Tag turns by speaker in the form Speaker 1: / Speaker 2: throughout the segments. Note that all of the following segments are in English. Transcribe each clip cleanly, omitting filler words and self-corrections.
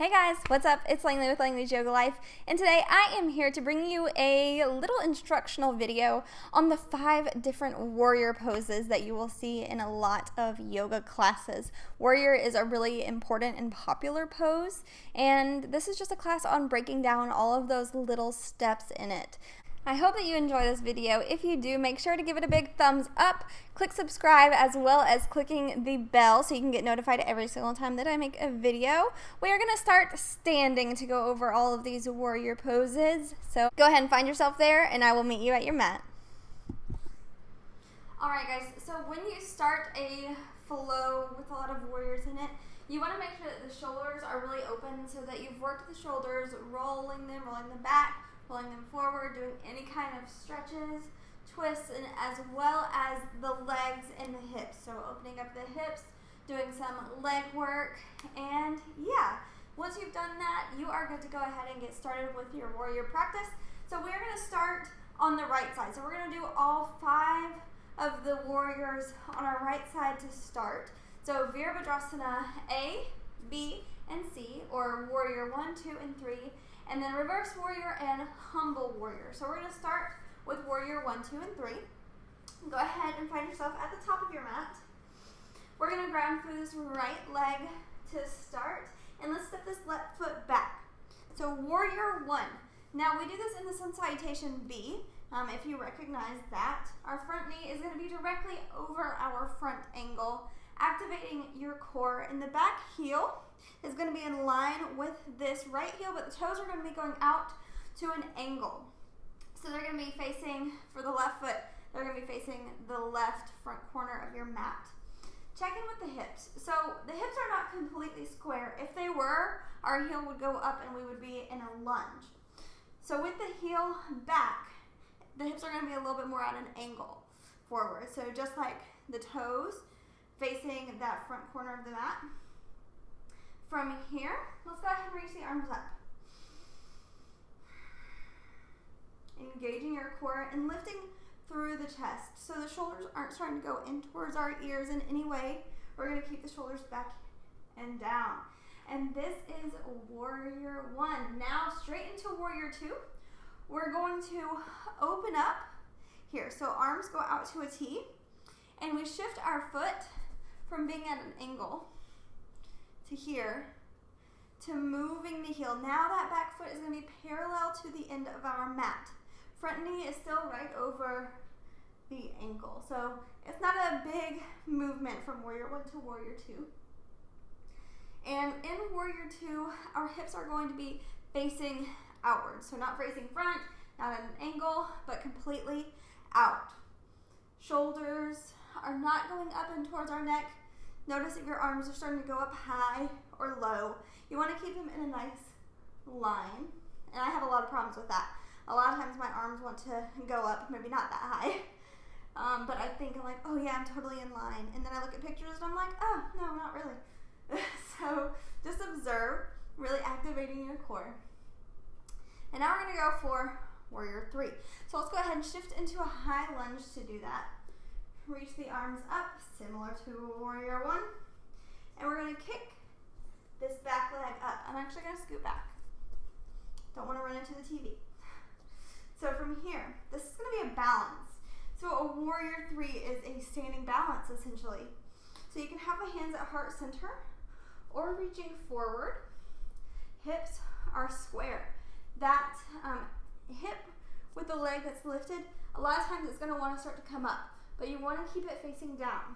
Speaker 1: Hey guys, what's up? It's Langley with Langley's Yoga Life, and today I am here to bring you a little instructional video on the 5 different warrior poses that you will see in a lot of yoga classes. Warrior is a really important and popular pose, and this is just a class on breaking down all of those little steps in it. I hope that you enjoy this video. If you do, make sure to give it a big thumbs up, click subscribe, as well as clicking the bell so you can get notified every single time that I make a video. We are going to start standing to go over all of these warrior poses. So go ahead and find yourself there, and I will meet you at your mat. Alright guys, so when you start a flow with a lot of warriors in it, you want to make sure that the shoulders are really open so that you've worked the shoulders, rolling them back, pulling them forward, doing any kind of stretches, twists, and as well as the legs and the hips. So opening up the hips, doing some leg work, and yeah, once you've done that, you are good to go ahead and get started with your warrior practice. So we're going to start on the right side. So we're going to do all 5 of the warriors on our right side to start. So Virabhadrasana A, B, and C, or warrior 1, 2, and 3. And then reverse warrior and humble warrior. So we're going to start with warrior 1, 2, and 3. Go ahead and find yourself at the top of your mat. We're going to ground through this right leg to start. And let's step this left foot back. So warrior 1. Now we do this in the sun salutation B. If you recognize that, our front knee is going to be directly over our front ankle, activating your core. And the back heel is going to be in line with this right heel, but the toes are going to be going out to an angle. So they're going to be facing, for the left foot, they're going to be facing the left front corner of your mat. Check in with the hips. So the hips are not completely square. If they were, our heel would go up and we would be in a lunge. So with the heel back, the hips are going to be a little bit more at an angle forward. So just like the toes facing that front corner of the mat. From here, let's go ahead and reach the arms up. Engaging your core and lifting through the chest. So the shoulders aren't starting to go in towards our ears in any way. We're going to keep the shoulders back and down. And this is warrior 1. Now straight into warrior 2. We're going to open up here. So arms go out to a T. And we shift our foot from being at an angle to here, to moving the heel. Now that back foot is going to be parallel to the end of our mat. Front knee is still right over the ankle. So it's not a big movement from warrior 1 to warrior 2. And in warrior 2, our hips are going to be facing outward. So not facing front, not at an angle, but completely out. Shoulders are not going up and towards our neck. Notice if your arms are starting to go up high or low. You want to keep them in a nice line. And I have a lot of problems with that. A lot of times my arms want to go up, maybe not that high. But I think I'm like, oh yeah, I'm totally in line. And then I look at pictures and I'm like, oh, no, not really. So just observe, really activating your core. And now we're going to go for warrior 3. So let's go ahead and shift into a high lunge to do that. Reach the arms up, similar to warrior 1. And we're going to kick this back leg up. I'm actually going to scoot back. Don't want to run into the TV. So from here, this is going to be a balance. So a warrior 3 is a standing balance, essentially. So you can have the hands at heart center or reaching forward. Hips are square. That hip with the leg that's lifted, a lot of times it's going to want to start to come up. But you want to keep it facing down.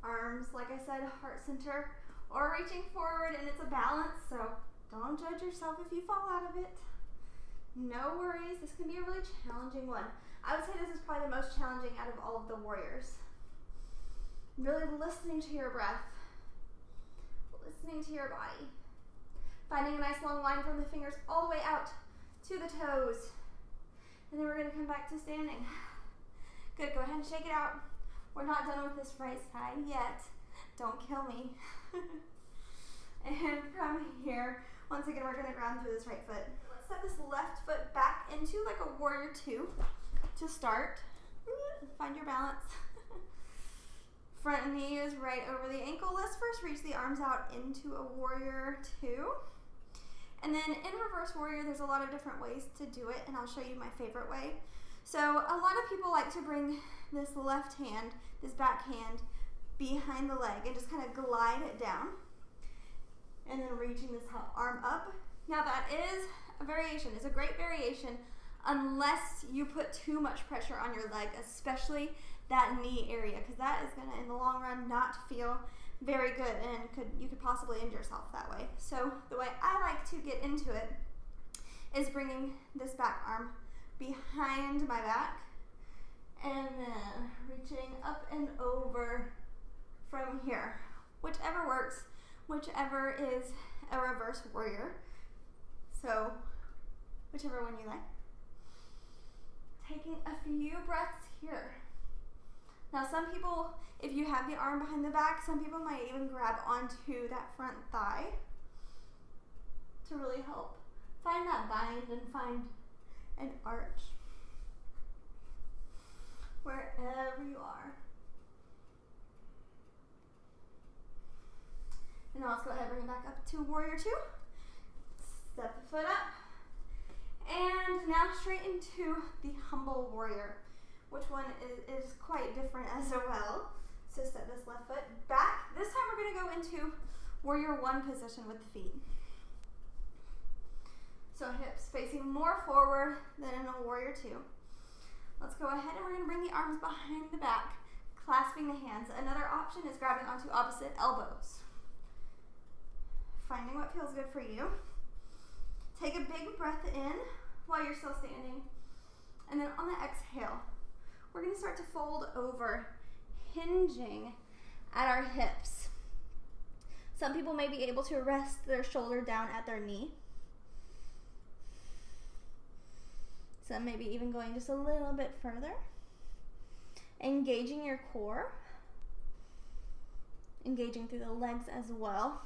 Speaker 1: Arms, like I said, heart center or reaching forward, and it's a balance, so don't judge yourself if you fall out of it. No worries, this can be a really challenging one. I would say this is probably the most challenging out of all of the warriors. Really listening to your breath, listening to your body, finding a nice long line from the fingers all the way out to the toes, and then we're going to come back to standing. Good, go ahead and shake it out. We're not done with this right side yet. Don't kill me. And from here, once again, we're going to ground through this right foot. Let's step this left foot back into like a warrior 2 to start. Find your balance. Front knee is right over the ankle. Let's first reach the arms out into a warrior two. And then in reverse warrior, there's a lot of different ways to do it, and I'll show you my favorite way. So a lot of people like to bring this left hand, this back hand, behind the leg and just kind of glide it down. And then reaching this arm up. Now that is a variation. It's a great variation unless you put too much pressure on your leg, especially that knee area, because that is going to, in the long run, not feel very good, and you could possibly injure yourself that way. So the way I like to get into it is bringing this back arm behind my back and then reaching up and over from here. Whichever works, whichever is a reverse warrior. So whichever one you like. Taking a few breaths here. Now some people, if you have the arm behind the back, some people might even grab onto that front thigh to really help find that bind and find an arch wherever you are. And now let's go ahead and bring it back up to warrior two. Step the foot up. And now straight into the humble warrior, which one is quite different as well. So step this left foot back. This time we're going to go into warrior one position with the feet. So hips facing more forward than in a warrior two. Let's go ahead and we're going to bring the arms behind the back, clasping the hands. Another option is grabbing onto opposite elbows. Finding what feels good for you. Take a big breath in while you're still standing. And then on the exhale, we're going to start to fold over, hinging at our hips. Some people may be able to rest their shoulder down at their knee. Some maybe even going just a little bit further. Engaging your core. Engaging through the legs as well.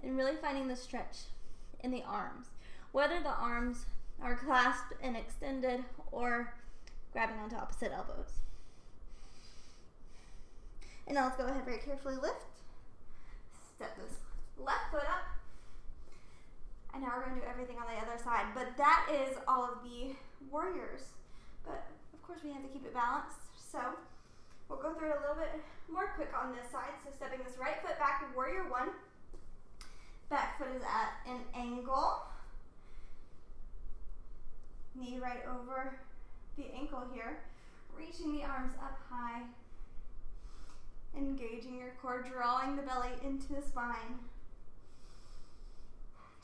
Speaker 1: And really finding the stretch in the arms. Whether the arms are clasped and extended or grabbing onto opposite elbows. And now let's go ahead very carefully lift. Step this left foot up. And now we're going to do everything on the other side. But that is all of the warriors. But of course we have to keep it balanced. So we'll go through it a little bit more quick on this side. So stepping this right foot back, warrior one. Back foot is at an angle. Knee right over the ankle here. Reaching the arms up high. Engaging your core, drawing the belly into the spine.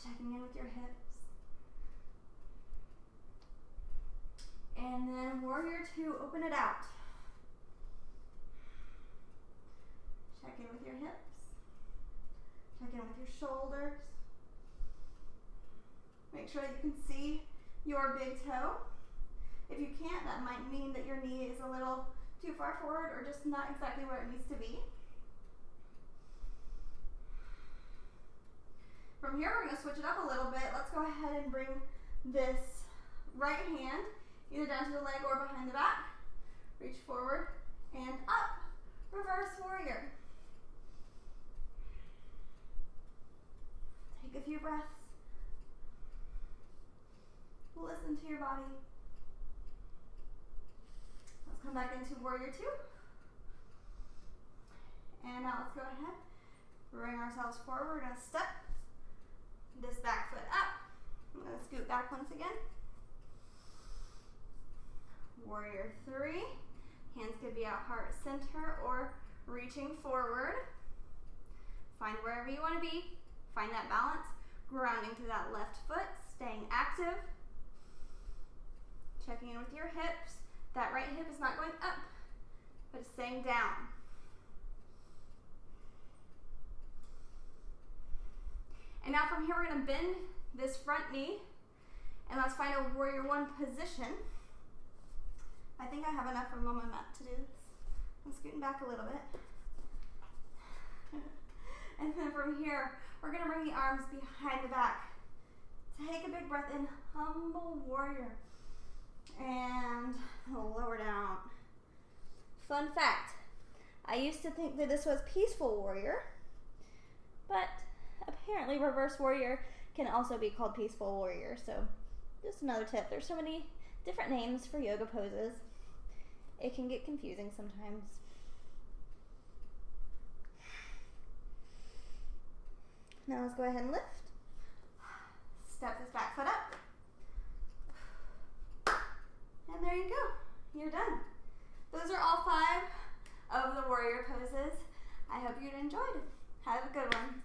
Speaker 1: Checking in with your hips. And then warrior two, open it out. Check in with your hips. Check in with your shoulders. Make sure that you can see your big toe. If you can't, that might mean that your knee is a little too far forward or just not exactly where it needs to be. From here, we're going to switch it up a little bit. Let's go ahead and bring this right hand either down to the leg or behind the back. Reach forward and up. Reverse warrior. Take a few breaths. Listen to your body. Let's come back into warrior two. And now let's go ahead. Bring ourselves forward. We're going to step this back foot up. I'm going to scoot back once again. Warrior three. Hands could be at heart center or reaching forward. Find wherever you want to be. Find that balance. Grounding through that left foot. Staying active. Checking in with your hips. That right hip is not going up, but it's staying down. And now from here, we're going to bend this front knee. And let's find a warrior one position. I think I have enough room on my mat to do this. I'm scooting back a little bit. And then from here, we're going to bring the arms behind the back. Take a big breath in, humble warrior. And lower down. Fun fact, I used to think that this was peaceful warrior, but apparently reverse warrior can also be called peaceful warrior. So just another tip. There's so many different names for yoga poses. It can get confusing sometimes. Now let's go ahead and lift. Step this back foot up. And there you go. You're done. Those are all 5 of the warrior poses. I hope you enjoyed it. Have a good one.